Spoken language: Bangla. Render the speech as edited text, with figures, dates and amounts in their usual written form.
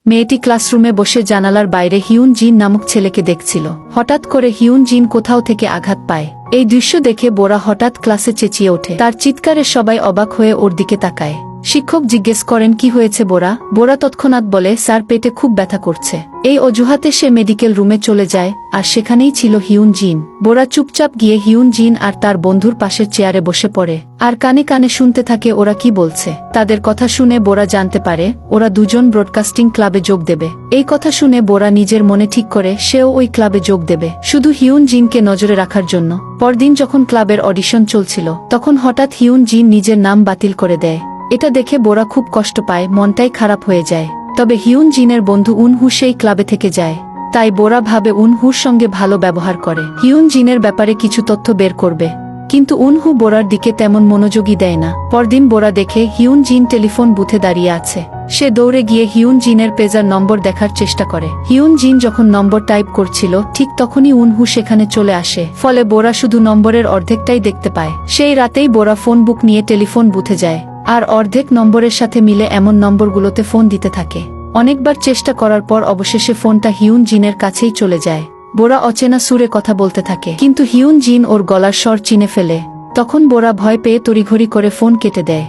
মেয়েটি ক্লাসরুমে বসে জানালার বাইরে হিউন জিন নামক ছেলেকে দেখছিল। হঠাৎ করে হিউন জিন কোথাও থেকে আঘাত পায়। এই দৃশ্য দেখে বোরা হঠাৎ ক্লাসে চেঁচিয়ে ওঠে। তার চিৎকারে সবাই অবাক হয়ে ওর দিকে তাকায়। শিক্ষক জিজ্ঞেস করেন কি হয়েছে বোরা। বোরা তৎক্ষণাৎ বলে স্যার পেটে খুব ব্যথা করছে। এই অজুহাতে সে মেডিকেল রুমে চলে যায়, আর সেখানেই ছিল হিউন জিন। বোরা চুপচাপ গিয়ে হিউন জিন আর তার বন্ধুর পাশের চেয়ারে বসে পড়ে, আর কানে কানে শুনতে থাকে ওরা কি বলছে। তাদের কথা শুনে বোরা জানতে পারে ওরা দুজন ব্রডকাস্টিং ক্লাবে যোগ দেবে। এই কথা শুনে বোরা নিজের মনে ঠিক করে সেও ওই ক্লাবে যোগ দেবে, শুধু হিউন জিনকে নজরে রাখার জন্য। পরদিন যখন ক্লাবের অডিশন চলছিল, তখন হঠাৎ হিউন জিন নিজের নাম বাতিল করে দেয়। এটা দেখে বোরা খুব কষ্ট পায়, মনটাই খারাপ হয়ে যায়। তবে হিউন জিনের বন্ধু উনহু সেই ক্লাবে থেকে যায়। তাই বোরা ভাবে উনহুর সঙ্গে ভালো ব্যবহার করে হিউন জিনের ব্যাপারে কিছু তথ্য বের করবে। কিন্তু উনহু বোরার দিকে তেমন মনোযোগী দেয় না। পরদিন বোরা দেখে হিউন জিন টেলিফোন বুথে দাঁড়িয়ে আছে। সে দৌড়ে গিয়ে হিউন জিনের পেজার নম্বর দেখার চেষ্টা করে। হিউন জিন যখন নম্বর টাইপ করছিল, ঠিক তখনই উনহু সেখানে চলে আসে। ফলে বোরা শুধু নম্বরের অর্ধেকটাই দেখতে পায়। সেই রাতেই বোরা ফোন বুক নিয়ে টেলিফোন বুথে যায়, আর অর্ধেক নম্বরের সাথে মিলে এমন নম্বরগুলোতে ফোন দিতে থাকে। অনেকবার চেষ্টা করার পর অবশেষে ফোনটা হিউন জিনের কাছেই চলে যায়। বোরা অচেনা সুরে কথা বলতে থাকে, কিন্তু হিউন জিন ওর গলার স্বর চিনে ফেলে। তখন বোরা ভয় পেয়ে তড়িঘড়ি করে ফোন কেটে দেয়।